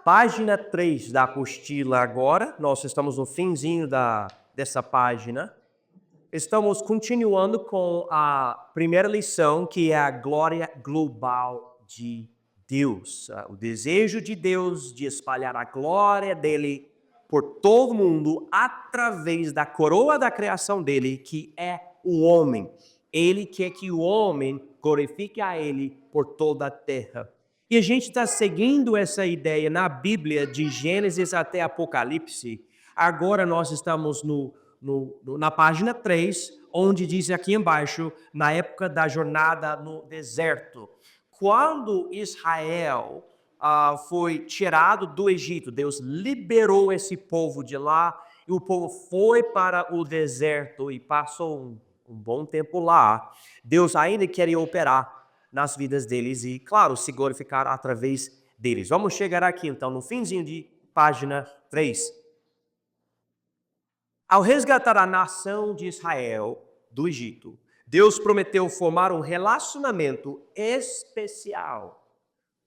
Página 3 da apostila agora, nós estamos no finzinho dessa página. Estamos continuando com a primeira lição, que é a glória global de Deus. O desejo de Deus de espalhar a glória dele por todo o mundo através da coroa da criação dele, que é o homem. Ele quer que o homem glorifique a ele por toda a terra. E a gente está seguindo essa ideia na Bíblia, de Gênesis até Apocalipse. Agora nós estamos na página 3, onde diz aqui embaixo, na época da jornada no deserto. Quando Israel foi tirado do Egito, Deus liberou esse povo de lá, e o povo foi para o deserto e passou um bom tempo lá. Deus ainda queria operar nas vidas deles e, claro, se glorificar através deles. Vamos chegar aqui, então, no finzinho de página 3. Ao resgatar a nação de Israel do Egito, Deus prometeu formar um relacionamento especial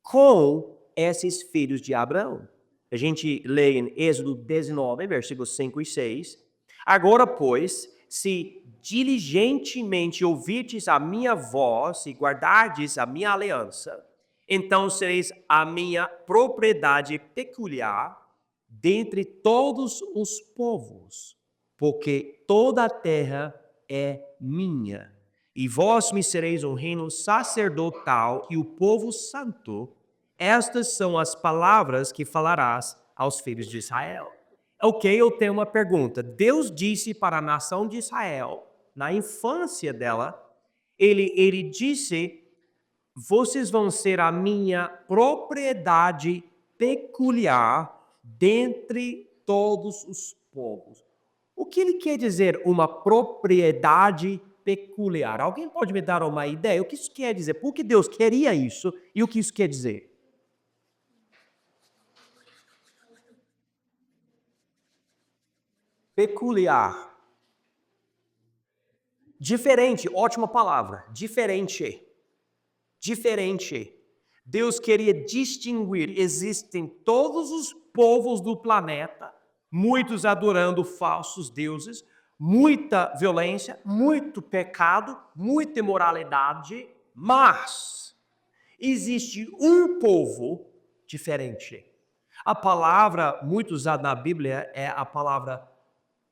com esses filhos de Abraão. A gente lê em Êxodo 19, versículos 5 e 6. Agora, pois, se diligentemente ouvirdes a minha voz e guardardes a minha aliança, então sereis a minha propriedade peculiar dentre todos os povos, porque toda a terra é minha. E vós me sereis um reino sacerdotal e o povo santo. Estas são as palavras que falarás aos filhos de Israel. Ok, eu tenho uma pergunta. Deus disse para a nação de Israel, na infância dela, ele disse, vocês vão ser a minha propriedade peculiar dentre todos os povos. O que ele quer dizer, uma propriedade peculiar? Alguém pode me dar uma ideia? O que isso quer dizer? Por que Deus queria isso e o que isso quer dizer? Peculiar. Diferente, ótima palavra. Diferente. Diferente. Deus queria distinguir. Existem todos os povos do planeta, muitos adorando falsos deuses, muita violência, muito pecado, muita imoralidade, mas existe um povo diferente. A palavra muito usada na Bíblia é a palavra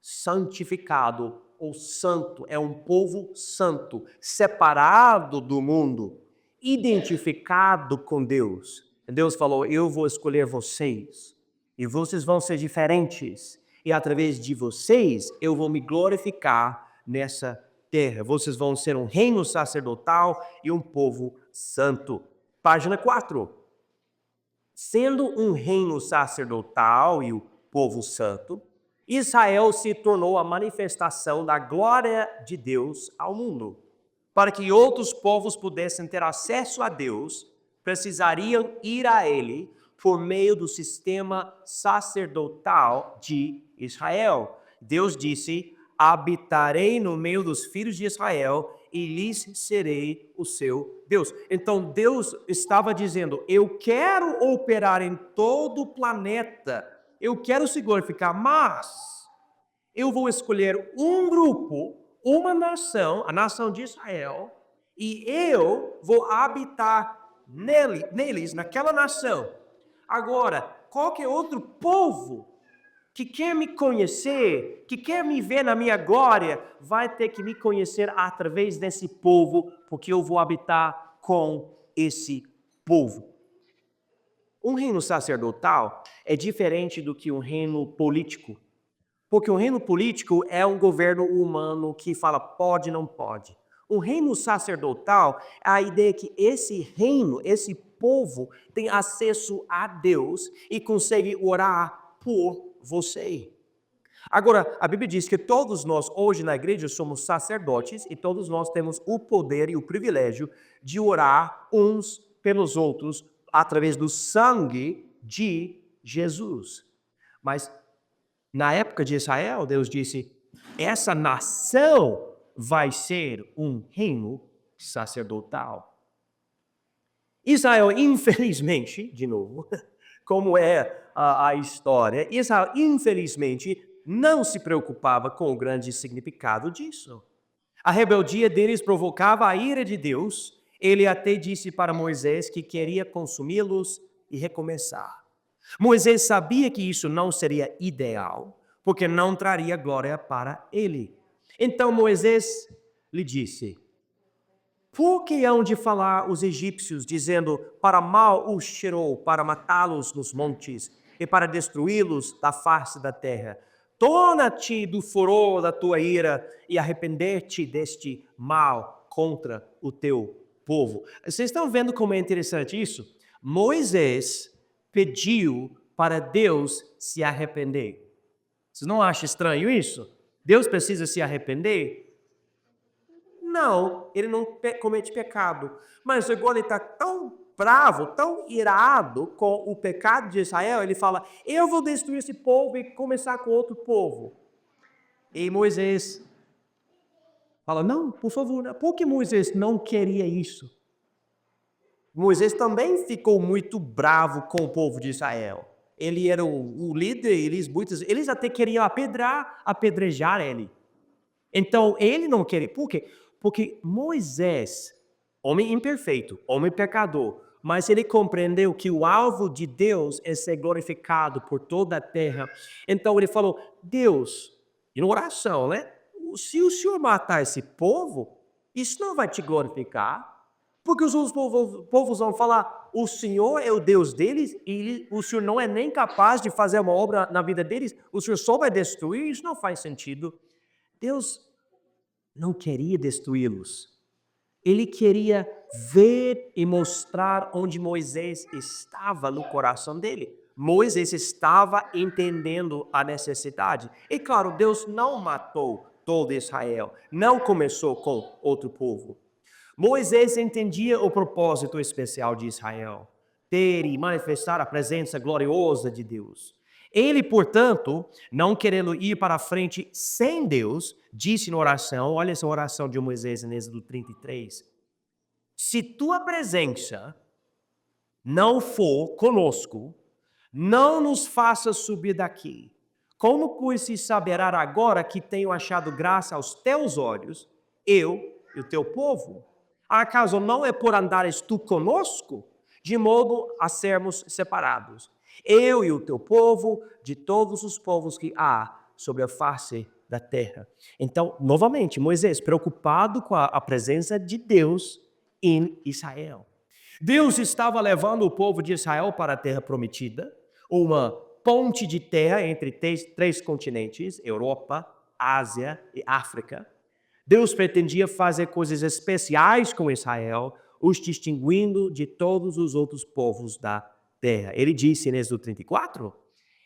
santificado ou santo. É um povo santo, separado do mundo, identificado com Deus. Deus falou, eu vou escolher vocês e vocês vão ser diferentes. E através de vocês eu vou me glorificar nessa terra. Vocês vão ser um reino sacerdotal e um povo santo. Página 4. Sendo um reino sacerdotal e o povo santo, Israel se tornou a manifestação da glória de Deus ao mundo. Para que outros povos pudessem ter acesso a Deus, precisariam ir a Ele por meio do sistema sacerdotal de Israel. Deus disse, habitarei no meio dos filhos de Israel e lhes serei o seu Deus. Então Deus estava dizendo, eu quero operar em todo o planeta, eu quero se glorificar, mas eu vou escolher um grupo, uma nação, a nação de Israel, e eu vou habitar neles, naquela nação. Agora, qualquer outro povo que quer me conhecer, que quer me ver na minha glória, vai ter que me conhecer através desse povo, porque eu vou habitar com esse povo. Um reino sacerdotal é diferente do que um reino político, porque um reino político é um governo humano que fala pode, não pode. Um reino sacerdotal é a ideia que esse reino, esse povo, tem acesso a Deus e consegue orar por você. Agora, a Bíblia diz que todos nós hoje na igreja somos sacerdotes e todos nós temos o poder e o privilégio de orar uns pelos outros através do sangue de Jesus. Mas na época de Israel, Deus disse, essa nação vai ser um reino sacerdotal. Israel, infelizmente, de novo, como é a história. Israel, infelizmente, não se preocupava com o grande significado disso. A rebeldia deles provocava a ira de Deus. Ele até disse para Moisés que queria consumi-los e recomeçar. Moisés sabia que isso não seria ideal, porque não traria glória para ele. Então Moisés lhe disse: por que hão de falar os egípcios, dizendo, para mal os tirou, para matá-los nos montes e para destruí-los da face da terra? Torna-te do furor da tua ira e arrepender-te deste mal contra o teu povo. Vocês estão vendo como é interessante isso? Moisés pediu para Deus se arrepender. Vocês não acham estranho isso? Deus precisa se arrepender? Não, ele não comete pecado. Mas agora ele está tão bravo, tão irado com o pecado de Israel, ele fala, eu vou destruir esse povo e começar com outro povo. E Moisés fala, não, por favor, não. Por que Moisés não queria isso? Moisés também ficou muito bravo com o povo de Israel. Ele era o líder, eles até queriam apedrejar ele. Então, ele não queria. Por quê? Porque Moisés, homem imperfeito, homem pecador, mas ele compreendeu que o alvo de Deus é ser glorificado por toda a terra. Então ele falou, Deus, em oração, né? Se o Senhor matar esse povo, isso não vai te glorificar. Porque os outros povos vão falar, o Senhor é o Deus deles e o Senhor não é nem capaz de fazer uma obra na vida deles, o Senhor só vai destruir, isso não faz sentido. Deus não queria destruí-los. Ele queria ver e mostrar onde Moisés estava no coração dele. Moisés estava entendendo a necessidade. E claro, Deus não matou todo Israel, não começou com outro povo. Moisés entendia o propósito especial de Israel, ter e manifestar a presença gloriosa de Deus. Ele, portanto, não querendo ir para a frente sem Deus, disse na oração, olha essa oração de Moisés em Êxodo 33, se tua presença não for conosco, não nos faça subir daqui. Como, pois, se saberá agora que tenho achado graça aos teus olhos, eu e o teu povo? Acaso não é por andares tu conosco, de modo a sermos separados? Eu e o teu povo, de todos os povos que há sobre a face da terra. Então, novamente, Moisés, preocupado com a presença de Deus em Israel. Deus estava levando o povo de Israel para a terra prometida, uma ponte de terra entre três continentes, Europa, Ásia e África. Deus pretendia fazer coisas especiais com Israel, os distinguindo de todos os outros povos da terra. Ele disse em Êxodo 34,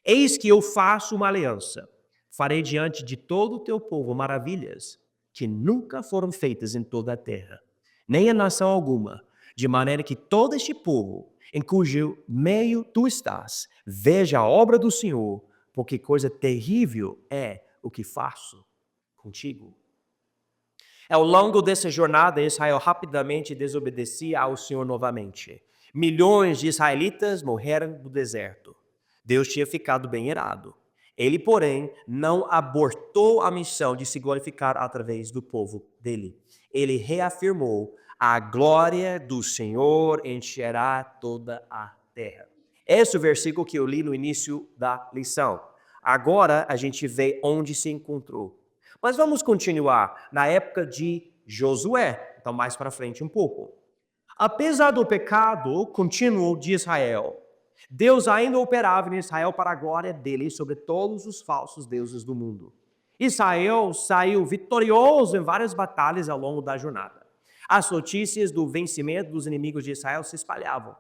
eis que eu faço uma aliança, farei diante de todo o teu povo maravilhas que nunca foram feitas em toda a terra, nem em nação alguma, de maneira que todo este povo, em cujo meio tu estás, veja a obra do Senhor, porque coisa terrível é o que faço contigo. Ao longo dessa jornada, Israel rapidamente desobedecia ao Senhor novamente. Milhões de israelitas morreram no deserto. Deus tinha ficado bem irado. Ele, porém, não abortou a missão de se glorificar através do povo dele. Ele reafirmou, a glória do Senhor encherá toda a terra. Esse é o versículo que eu li no início da lição. Agora a gente vê onde se encontrou. Mas vamos continuar na época de Josué, então mais para frente um pouco. Apesar do pecado contínuo de Israel, Deus ainda operava em Israel para a glória dele sobre todos os falsos deuses do mundo. Israel saiu vitorioso em várias batalhas ao longo da jornada. As notícias do vencimento dos inimigos de Israel se espalhavam.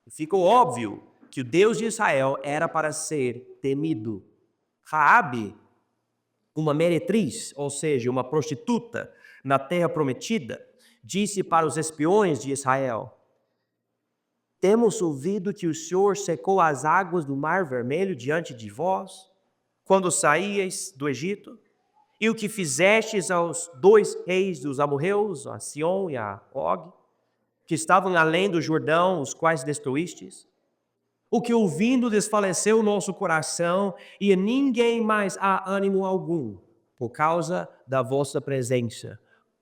Ficou óbvio que o Deus de Israel era para ser temido. Raabe, uma meretriz, ou seja, uma prostituta na terra prometida, disse para os espiões de Israel, temos ouvido que o Senhor secou as águas do Mar Vermelho diante de vós, quando saíeis do Egito, e o que fizestes aos dois reis dos amorreus, a Sion e a Og, que estavam além do Jordão, os quais destruístes. O que ouvindo desfaleceu o nosso coração e a ninguém mais há ânimo algum, por causa da vossa presença.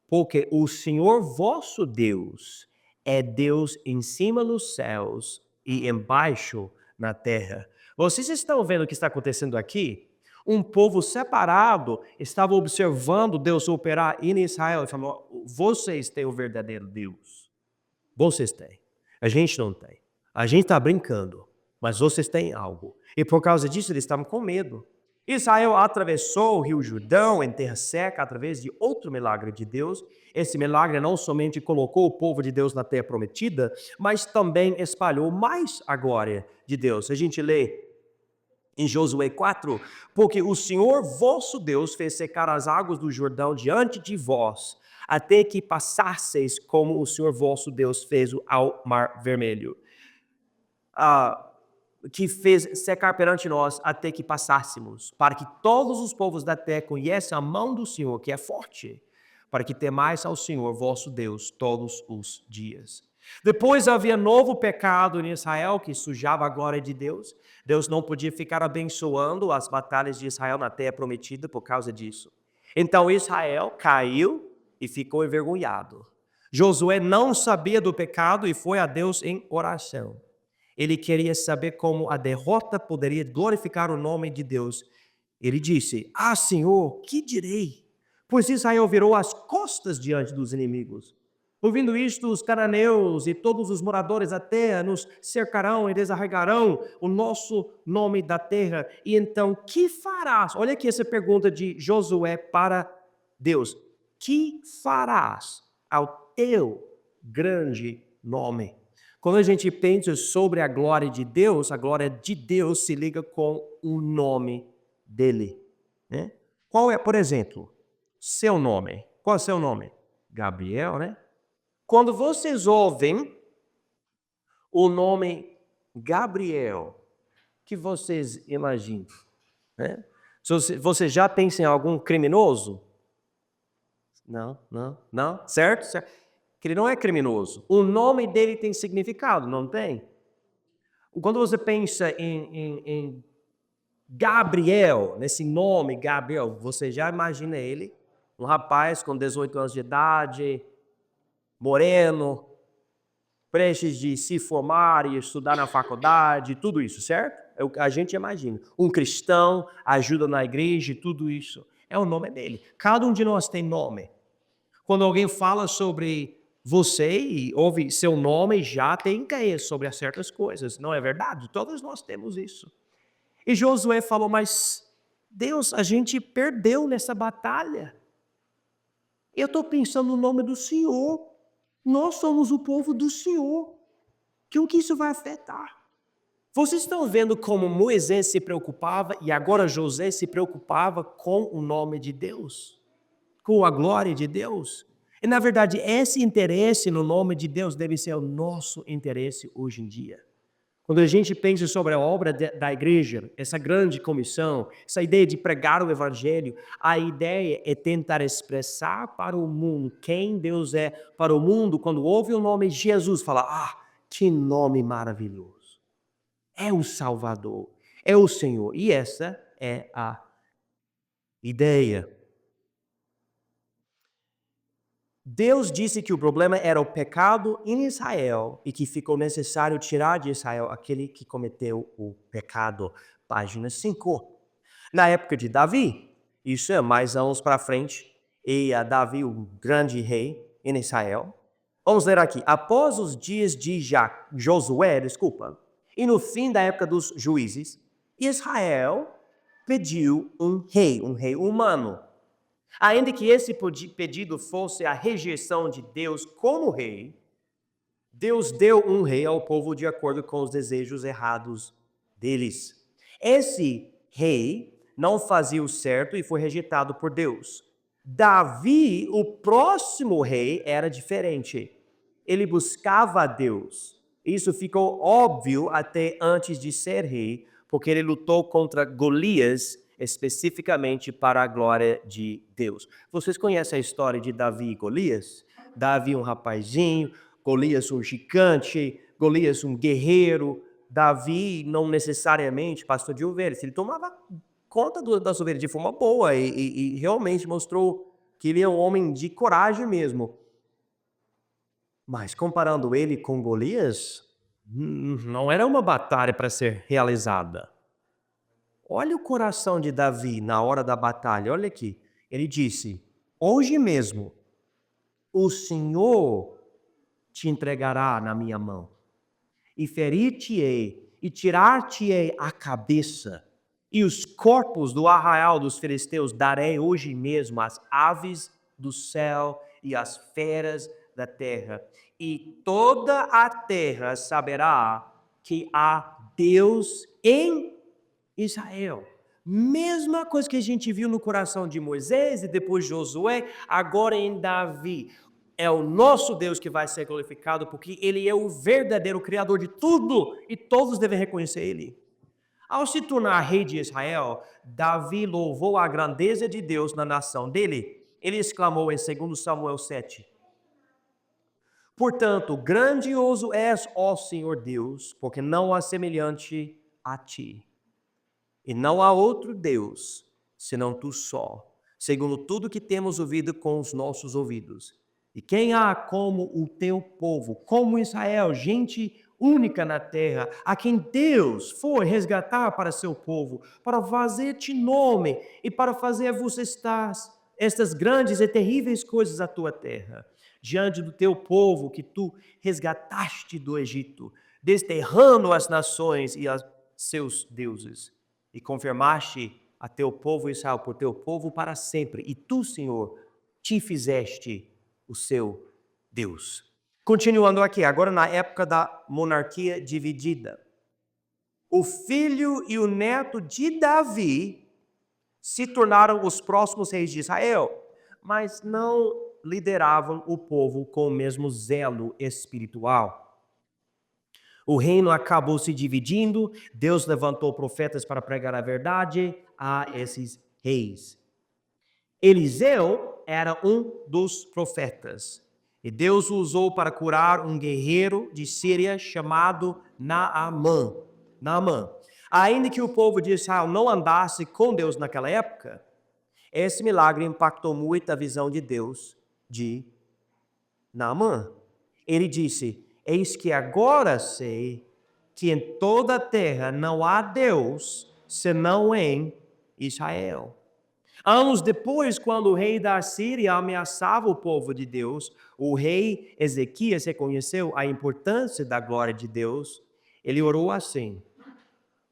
Porque o Senhor vosso Deus é Deus em cima nos céus e embaixo na terra. Vocês estão vendo o que está acontecendo aqui? Um povo separado estava observando Deus operar em Israel e falou: vocês têm o verdadeiro Deus. Vocês têm. A gente não tem. A gente está brincando, mas vocês têm algo. E por causa disso eles estavam com medo. Israel atravessou o rio Jordão em terra seca através de outro milagre de Deus. Esse milagre não somente colocou o povo de Deus na terra prometida, mas também espalhou mais a glória de Deus. A gente lê em Josué 4, porque o Senhor vosso Deus fez secar as águas do Jordão diante de vós, até que passasseis como o Senhor vosso Deus fez ao mar vermelho. Que fez secar perante nós até que passássemos, para que todos os povos da terra conheçam a mão do Senhor, que é forte, para que temais ao Senhor vosso Deus todos os dias. Depois havia novo pecado em Israel que sujava a glória de Deus. Deus não podia ficar abençoando as batalhas de Israel na terra prometida por causa disso. Então Israel caiu e ficou envergonhado. Josué não sabia do pecado e foi a Deus em oração. Ele queria saber como a derrota poderia glorificar o nome de Deus. Ele disse: Senhor, que direi? Pois Israel virou as costas diante dos inimigos. Ouvindo isto, os cananeus e todos os moradores da terra nos cercarão e desarraigarão o nosso nome da terra. E então, que farás? Olha aqui essa pergunta de Josué para Deus. Que farás ao teu grande nome? Quando a gente pensa sobre a glória de Deus se liga com o nome dele. Né? Qual é, por exemplo, seu nome? Qual é o seu nome? Gabriel, né? Quando vocês ouvem o nome Gabriel, o que vocês imaginam? Né? Você já pensa em algum criminoso? Não, certo? Que ele não é criminoso. O nome dele tem significado, não tem? Quando você pensa em Gabriel, nesse nome Gabriel, você já imagina ele, um rapaz com 18 anos de idade, moreno, prestes de se formar e estudar na faculdade, tudo isso, certo? É o que a gente imagina. Um cristão, ajuda na igreja, tudo isso. É o nome dele. Cada um de nós tem nome. Quando alguém fala sobre você e ouve seu nome, já tem ideia sobre certas coisas. Não é verdade? Todos nós temos isso. E Josué falou, mas Deus, a gente perdeu nessa batalha. Eu estou pensando no nome do Senhor. Nós somos o povo do Senhor. O que isso vai afetar? Vocês estão vendo como Moisés se preocupava e agora José se preocupava com o nome de Deus? Com a glória de Deus? E na verdade, esse interesse no nome de Deus deve ser o nosso interesse hoje em dia. Quando a gente pensa sobre a obra da igreja, essa grande comissão, essa ideia de pregar o evangelho, a ideia é tentar expressar para o mundo quem Deus é para o mundo. Quando ouve o nome Jesus, fala, que nome maravilhoso. É o Salvador, é o Senhor. E essa é a ideia. Deus disse que o problema era o pecado em Israel e que ficou necessário tirar de Israel aquele que cometeu o pecado. Página 5. Na época de Davi, isso é mais anos para frente, e Davi, o grande rei em Israel. Vamos ler aqui. Após os dias de Josué, e no fim da época dos juízes, Israel pediu um rei humano. Ainda que esse pedido fosse a rejeição de Deus como rei, Deus deu um rei ao povo de acordo com os desejos errados deles. Esse rei não fazia o certo e foi rejeitado por Deus. Davi, o próximo rei, era diferente. Ele buscava a Deus. Isso ficou óbvio até antes de ser rei, porque ele lutou contra Golias, especificamente para a glória de Deus. Vocês conhecem a história de Davi e Golias? Davi um rapazinho, Golias um gigante, Golias um guerreiro, Davi não necessariamente pastor de ovelhas, ele tomava conta das ovelhas de forma boa e realmente mostrou que ele é um homem de coragem mesmo. Mas comparando ele com Golias, não era uma batalha para ser realizada. Olha o coração de Davi na hora da batalha, olha aqui. Ele disse: hoje mesmo o Senhor te entregará na minha mão, e ferir-te-ei, e tirar-te-ei a cabeça, e os corpos do arraial dos filisteus darei hoje mesmo às aves do céu e às feras da terra, e toda a terra saberá que há Deus em Israel. Mesma coisa que a gente viu no coração de Moisés e depois de Josué, agora em Davi. É o nosso Deus que vai ser glorificado, porque Ele é o verdadeiro Criador de tudo e todos devem reconhecer Ele. Ao se tornar rei de Israel, Davi louvou a grandeza de Deus na nação dele. Ele exclamou em 2 Samuel 7. Portanto, grandioso és, ó Senhor Deus, porque não há semelhante a ti. E não há outro Deus, senão tu só, segundo tudo que temos ouvido com os nossos ouvidos. E quem há como o teu povo, como Israel, gente única na terra, a quem Deus foi resgatar para seu povo, para fazer-te nome e para fazer-vos estas grandes e terríveis coisas à tua terra, diante do teu povo que tu resgataste do Egito, desterrando as nações e os seus deuses, e confirmaste a teu povo Israel por teu povo para sempre, e tu, Senhor, te fizeste o seu Deus. Continuando aqui, agora na época da monarquia dividida. O filho e o neto de Davi se tornaram os próximos reis de Israel, mas não lideravam o povo com o mesmo zelo espiritual. O reino acabou se dividindo, Deus levantou profetas para pregar a verdade a esses reis. Eliseu era um dos profetas, e Deus o usou para curar um guerreiro de Síria chamado Naamã. Ainda que o povo de Israel não andasse com Deus naquela época, esse milagre impactou muito a visão de Deus de Naamã. Ele disse: eis que agora sei que em toda a terra não há Deus senão em Israel. Anos depois, quando o rei da Síria ameaçava o povo de Deus, o rei Ezequias reconheceu a importância da glória de Deus. Ele orou assim: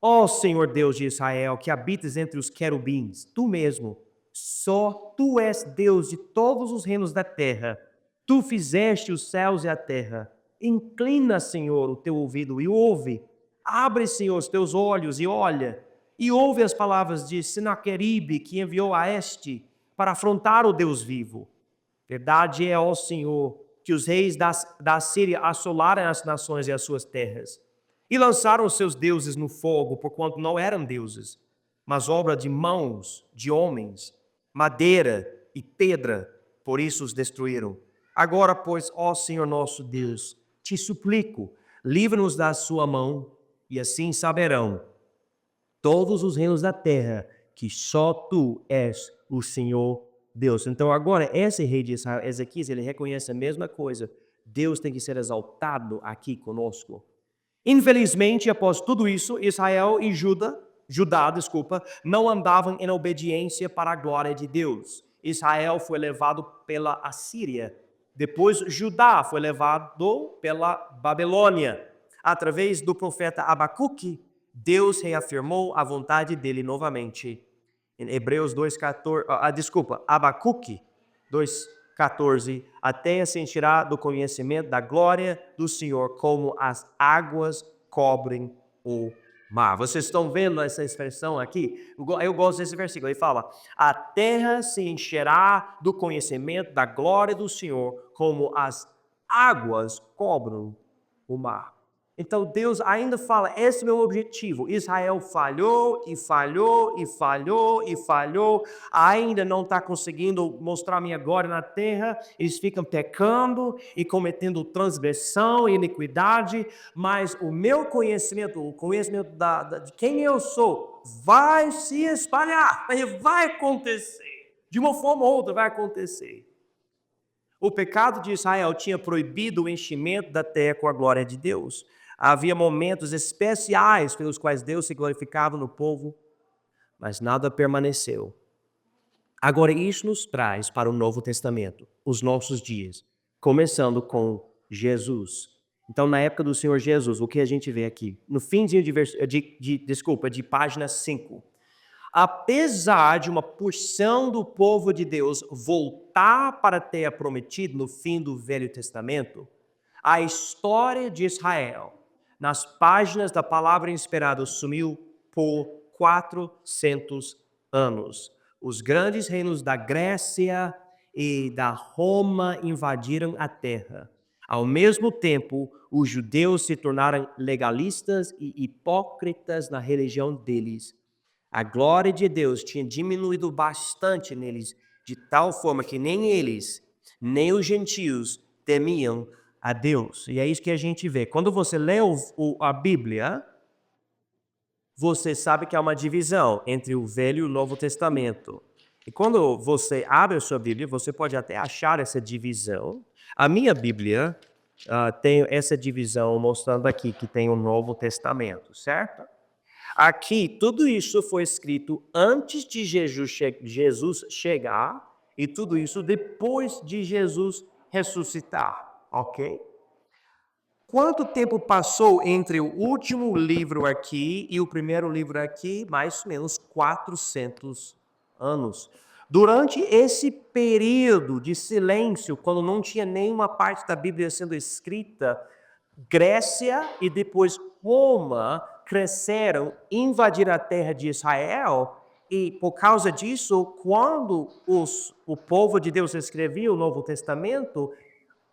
ó Senhor Deus de Israel, que habitas entre os querubins, tu mesmo, só tu és Deus de todos os reinos da terra. Tu fizeste os céus e a terra. Inclina, Senhor, o teu ouvido e ouve. Abre, Senhor, os teus olhos e olha. E ouve as palavras de Senaqueribe, que enviou a este para afrontar o Deus vivo. Verdade é, ó Senhor, que os reis da Síria assolaram as nações e as suas terras, e lançaram os seus deuses no fogo, porquanto não eram deuses, mas obra de mãos de homens, madeira e pedra, por isso os destruíram. Agora, pois, ó Senhor nosso Deus, te suplico, livra-nos da sua mão, e assim saberão todos os reinos da terra que só tu és o Senhor Deus. Então agora esse rei de Israel, Ezequias, ele reconhece a mesma coisa. Deus tem que ser exaltado aqui conosco. Infelizmente, após tudo isso, Israel e Judá, não andavam em obediência para a glória de Deus. Israel foi levado pela Assíria. Depois, Judá foi levado pela Babilônia. Através do profeta Abacuque, Deus reafirmou a vontade dele novamente. Em Hebreus 2:14, Abacuque 2:14, a terra se encherá do conhecimento da glória do Senhor, como as águas cobrem o mar. Vocês estão vendo essa expressão aqui? Eu gosto desse versículo. Ele fala: a terra se encherá do conhecimento da glória do Senhor, como as águas cobrem o mar. Então Deus ainda fala, esse é o meu objetivo. Israel falhou e falhou e falhou e falhou, ainda não está conseguindo mostrar minha glória na terra, eles ficam pecando e cometendo transgressão e iniquidade, mas o meu conhecimento, o conhecimento de quem eu sou, vai se espalhar, vai acontecer, de uma forma ou outra vai acontecer. O pecado de Israel tinha proibido o enchimento da terra com a glória de Deus. Havia momentos especiais pelos quais Deus se glorificava no povo, mas nada permaneceu. Agora, isso nos traz para o Novo Testamento, os nossos dias, começando com Jesus. Então, na época do Senhor Jesus, o que a gente vê aqui? No finzinho de página 5. Apesar de uma porção do povo de Deus voltar para a terra prometida no fim do Velho Testamento, a história de Israel, nas páginas da palavra inspirada, sumiu por 400 anos. Os grandes reinos da Grécia e da Roma invadiram a terra. Ao mesmo tempo, os judeus se tornaram legalistas e hipócritas na religião deles. A glória de Deus tinha diminuído bastante neles, de tal forma que nem eles, nem os gentios temiam a Deus. E é isso que a gente vê. Quando você lê a Bíblia, você sabe que há uma divisão entre o Velho e o Novo Testamento. E quando você abre a sua Bíblia, você pode até achar essa divisão. A minha Bíblia tem essa divisão mostrando aqui que tem o Novo Testamento, certo? Aqui, tudo isso foi escrito antes de Jesus chegar e tudo isso depois de Jesus ressuscitar, ok? Quanto tempo passou entre o último livro aqui e o primeiro livro aqui? Mais ou menos 400 anos. Durante esse período de silêncio, quando não tinha nenhuma parte da Bíblia sendo escrita, Grécia e depois Roma cresceram, invadiram a terra de Israel, e por causa disso, quando o povo de Deus escrevia o Novo Testamento,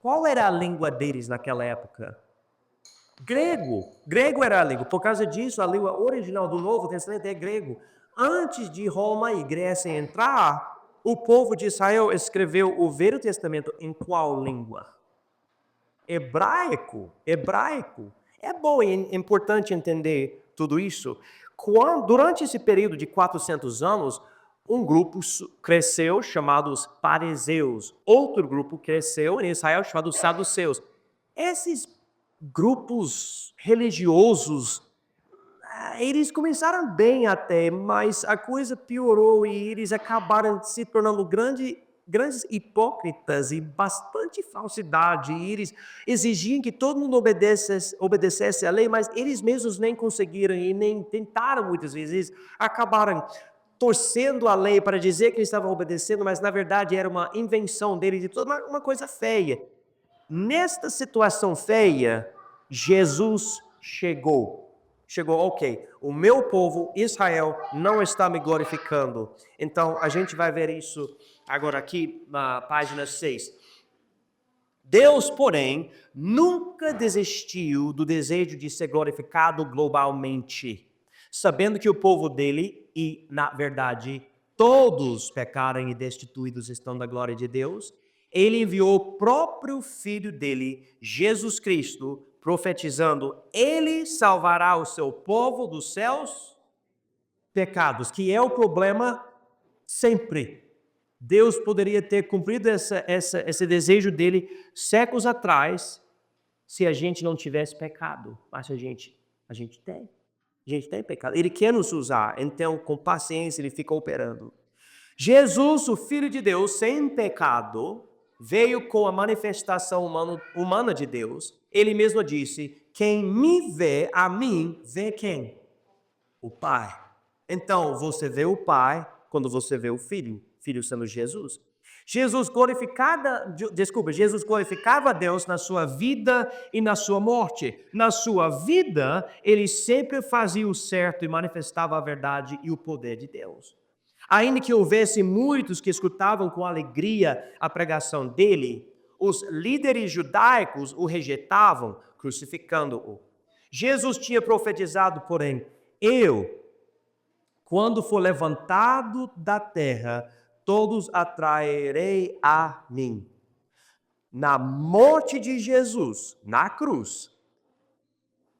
qual era a língua deles naquela época? Grego. Grego era a língua. Por causa disso, a língua original do Novo Testamento é grego. Antes de Roma e Grécia entrar, o povo de Israel escreveu o Velho Testamento em qual língua? Hebraico. É bom e importante entender tudo isso. Durante esse período de 400 anos, um grupo cresceu chamado os fariseus. Outro grupo cresceu em Israel chamado os saduceus. Esses grupos religiosos, eles começaram bem até, mas a coisa piorou e eles acabaram se tornando grandes hipócritas e bastante falsidade. E eles exigiam que todo mundo obedecesse à lei, mas eles mesmos nem conseguiram e nem tentaram muitas vezes. Eles acabaram torcendo a lei para dizer que eles estavam obedecendo, mas na verdade era uma invenção deles e toda uma coisa feia. Nesta situação feia, Jesus chegou. Ok, o meu povo, Israel, não está me glorificando. Então, a gente vai ver isso agora aqui na página 6. Deus, porém, nunca desistiu do desejo de ser glorificado globalmente, sabendo que o povo dele, e na verdade todos pecaram e destituídos estão da glória de Deus, ele enviou o próprio Filho dele, Jesus Cristo, profetizando, ele salvará o seu povo dos seus pecados, que é o problema sempre. Deus poderia ter cumprido esse desejo dele séculos atrás, se a gente não tivesse pecado. Mas a gente tem. A gente tem pecado. Ele quer nos usar, então com paciência ele fica operando. Jesus, o Filho de Deus, sem pecado, veio com a manifestação humana de Deus. Ele mesmo disse, quem me vê, a mim, vê quem? O Pai. Então, você vê o Pai quando você vê o Filho sendo Jesus. Jesus glorificava a Deus na sua vida e na sua morte. Na sua vida, ele sempre fazia o certo e manifestava a verdade e o poder de Deus. Ainda que houvesse muitos que escutavam com alegria a pregação dele, os líderes judaicos o rejeitavam, crucificando-o. Jesus tinha profetizado, porém, eu, quando for levantado da terra, todos atrairei a mim. Na morte de Jesus, na cruz,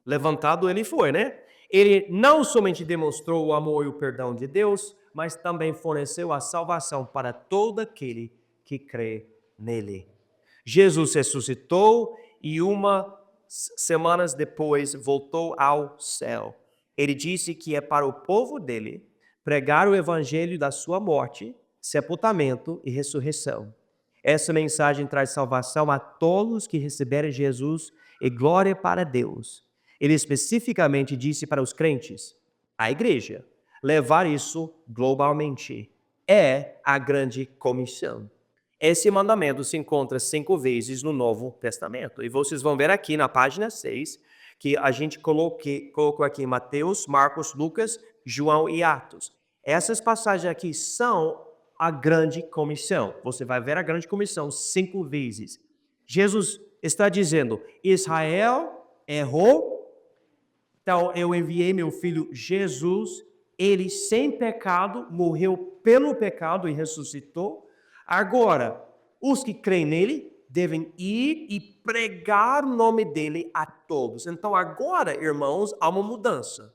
levantado ele foi, né? Ele não somente demonstrou o amor e o perdão de Deus, mas também forneceu a salvação para todo aquele que crê nele. Jesus ressuscitou e semanas depois voltou ao céu. Ele disse que é para o povo dele pregar o evangelho da sua morte, sepultamento e ressurreição. Essa mensagem traz salvação a todos que receberem Jesus e glória para Deus. Ele especificamente disse para os crentes, a igreja, levar isso globalmente. É a grande comissão. Esse mandamento se encontra 5 vezes no Novo Testamento. E vocês vão ver aqui na página 6, que a gente colocou aqui Mateus, Marcos, Lucas, João e Atos. Essas passagens aqui são a grande comissão. Você vai ver a grande comissão 5 vezes. Jesus está dizendo, Israel errou, então eu enviei meu filho Jesus, ele sem pecado, morreu pelo pecado e ressuscitou. Agora, os que creem nele devem ir e pregar o nome dele a todos. Então agora, irmãos, há uma mudança.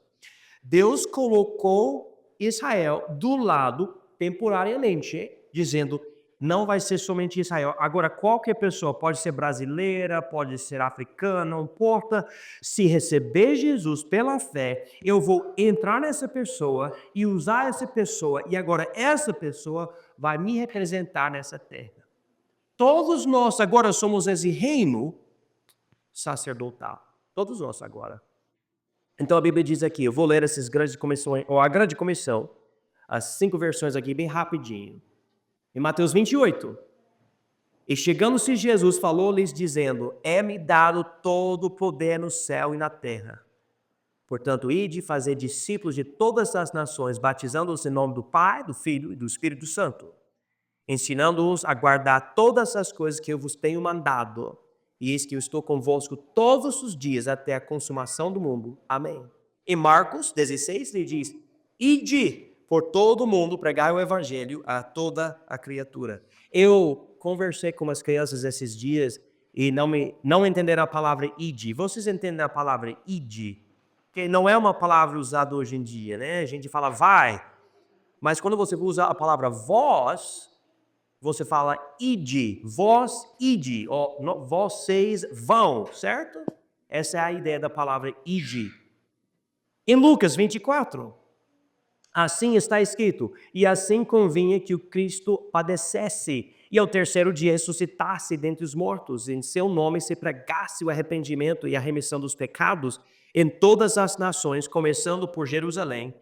Deus colocou Israel do lado temporariamente, dizendo, não vai ser somente Israel. Agora, qualquer pessoa, pode ser brasileira, pode ser africana, não importa. Se receber Jesus pela fé, eu vou entrar nessa pessoa e usar essa pessoa. E agora essa pessoa vai me representar nessa terra. Todos nós agora somos esse reino sacerdotal. Todos nós agora. Então a Bíblia diz aqui, eu vou ler essas grandes comissões, ou a grande comissão, as 5 versões aqui bem rapidinho. Em Mateus 28, e chegando-se Jesus, falou-lhes dizendo, é-me dado todo o poder no céu e na terra. Portanto, ide fazer discípulos de todas as nações, batizando-os em nome do Pai, do Filho e do Espírito Santo, ensinando-os a guardar todas as coisas que eu vos tenho mandado. E eis que eu estou convosco todos os dias até a consumação do mundo. Amém. Em Marcos 16, ele diz, ide por todo o mundo pregar o evangelho a toda a criatura. Eu conversei com umas crianças esses dias e não entenderam a palavra ide. Vocês entendem a palavra ide? Que não é uma palavra usada hoje em dia, né? A gente fala vai, mas quando você usa a palavra vós, você fala ide, vós ide, ou vocês vão, certo? Essa é a ideia da palavra ide. Em Lucas 24, assim está escrito, e assim convinha que o Cristo padecesse, e ao terceiro dia ressuscitasse dentre os mortos, em seu nome se pregasse o arrependimento e a remissão dos pecados em todas as nações, começando por Jerusalém,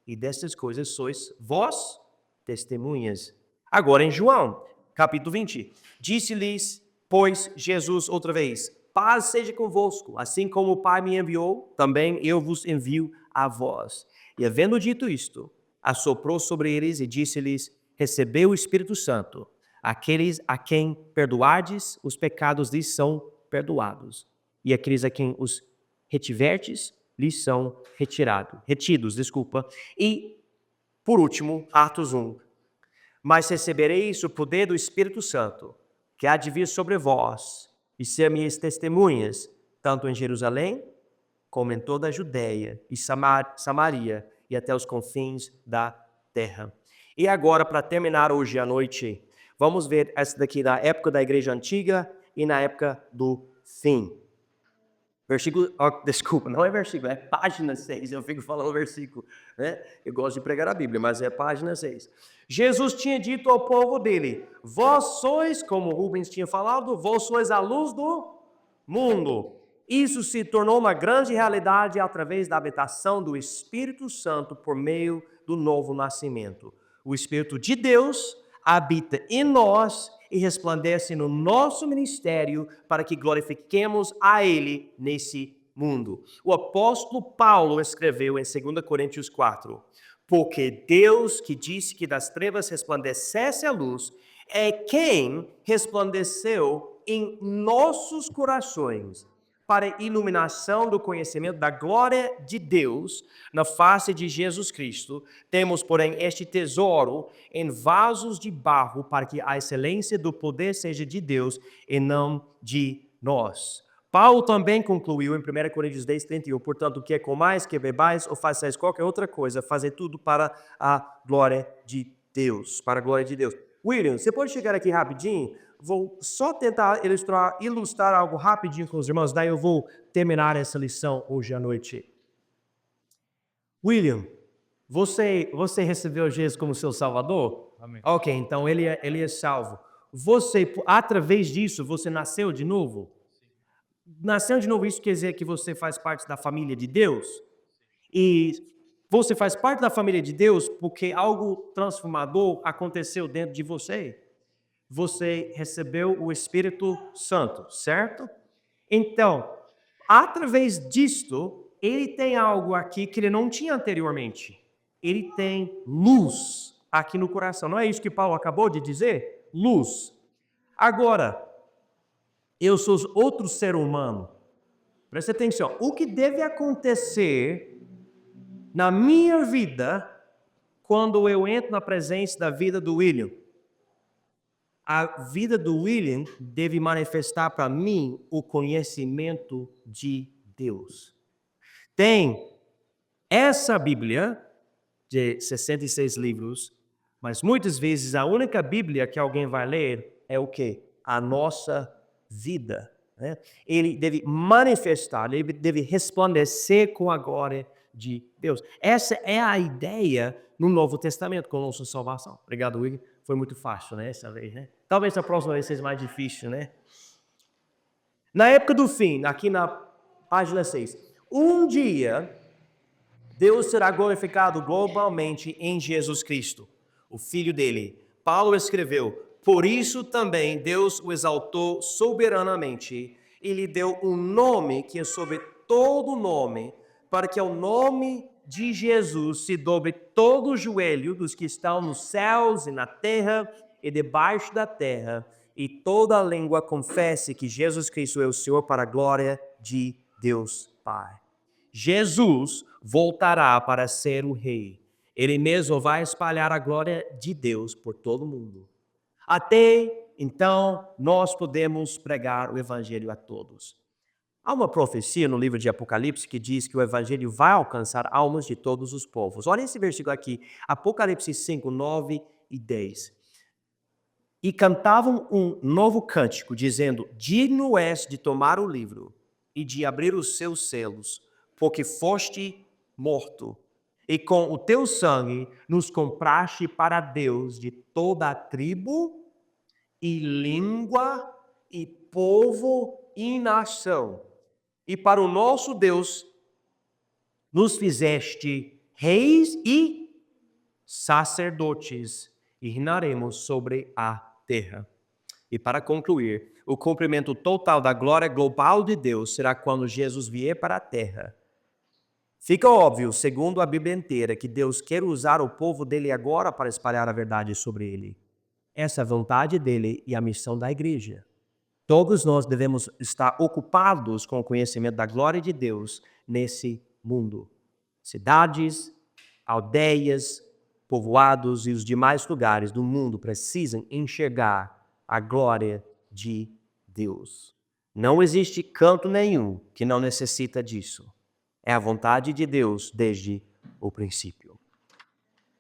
e destas coisas sois vós testemunhas. Agora em João, capítulo 20, disse-lhes, pois, Jesus outra vez, paz seja convosco, assim como o Pai me enviou, também eu vos envio a vós. E havendo dito isto, assoprou sobre eles e disse-lhes, recebeu o Espírito Santo, aqueles a quem perdoardes, os pecados lhes são perdoados, e aqueles a quem os retiverdes, lhes são retidos. E, por último, Atos 1, mas recebereis o poder do Espírito Santo, que há de vir sobre vós, e ser minhas testemunhas, tanto em Jerusalém, como em toda a Judéia e Samaria, e até os confins da terra. E agora, para terminar hoje à noite, vamos ver essa daqui na época da igreja antiga e na época do fim. Não é versículo, é página 6, eu fico falando versículo, né? Eu gosto de pregar a Bíblia, mas é página 6. Jesus tinha dito ao povo dele, vós sois, como Rubens tinha falado, vós sois a luz do mundo. Isso se tornou uma grande realidade através da habitação do Espírito Santo por meio do novo nascimento. O Espírito de Deus habita em nós e resplandece no nosso ministério para que glorifiquemos a Ele nesse mundo. O apóstolo Paulo escreveu em 2 Coríntios 4, porque Deus que disse que das trevas resplandecesse a luz, é quem resplandeceu em nossos corações para a iluminação do conhecimento da glória de Deus na face de Jesus Cristo. Temos, porém, este tesouro em vasos de barro para que a excelência do poder seja de Deus e não de nós. Paulo também concluiu em 1 Coríntios 10, 31, portanto, quer comais, quer bebais ou façais qualquer outra coisa, fazer tudo para a glória de Deus, para a glória de Deus. William, você pode chegar aqui rapidinho? Vou só tentar ilustrar algo rapidinho com os irmãos, daí eu vou terminar essa lição hoje à noite. William, você recebeu Jesus como seu Salvador? Amém. Ok, então ele é salvo. Você, através disso, você nasceu de novo? Nasceu de novo, isso quer dizer que você faz parte da família de Deus? E você faz parte da família de Deus porque algo transformador aconteceu dentro de você. Você recebeu o Espírito Santo, certo? Então, através disto, ele tem algo aqui que ele não tinha anteriormente. Ele tem luz aqui no coração. Não é isso que Paulo acabou de dizer? Luz. Agora, eu sou outro ser humano. Presta atenção. O que deve acontecer na minha vida quando eu entro na presença da vida do William? A vida do William deve manifestar para mim o conhecimento de Deus. Tem essa Bíblia de 66 livros, mas muitas vezes a única Bíblia que alguém vai ler é o quê? A nossa vida. Né? Ele deve manifestar, ele deve resplandecer com a glória de Deus. Essa é a ideia no Novo Testamento com a nossa salvação. Obrigado, William. Foi muito fácil, né, essa vez, né? Talvez a próxima vez seja mais difícil, né? Na época do fim, aqui na página 6, um dia Deus será glorificado globalmente em Jesus Cristo, o Filho dele. Paulo escreveu, por isso também Deus o exaltou soberanamente e lhe deu um nome que é sobre todo nome, para que ao nome de Jesus se dobre todo o joelho dos que estão nos céus e na terra e debaixo da terra, e toda a língua confesse que Jesus Cristo é o Senhor para a glória de Deus Pai. Jesus voltará para ser o rei. Ele mesmo vai espalhar a glória de Deus por todo o mundo. Até então, nós podemos pregar o evangelho a todos. Há uma profecia no livro de Apocalipse que diz que o evangelho vai alcançar almas de todos os povos. Olha esse versículo aqui, Apocalipse 5, 9 e 10. E cantavam um novo cântico, dizendo, digno és de tomar o livro e de abrir os seus selos, porque foste morto, e com o teu sangue nos compraste para Deus de toda a tribo e língua e povo e nação. E para o nosso Deus nos fizeste reis e sacerdotes, e reinaremos sobre a terra. E para concluir, o cumprimento total da glória global de Deus será quando Jesus vier para a terra. Fica óbvio, segundo a Bíblia inteira, que Deus quer usar o povo dele agora para espalhar a verdade sobre ele. Essa é a vontade dele e a missão da igreja. Todos nós devemos estar ocupados com o conhecimento da glória de Deus nesse mundo. Cidades, aldeias, povoados e os demais lugares do mundo precisam enxergar a glória de Deus. Não existe canto nenhum que não necessita disso. É a vontade de Deus desde o princípio.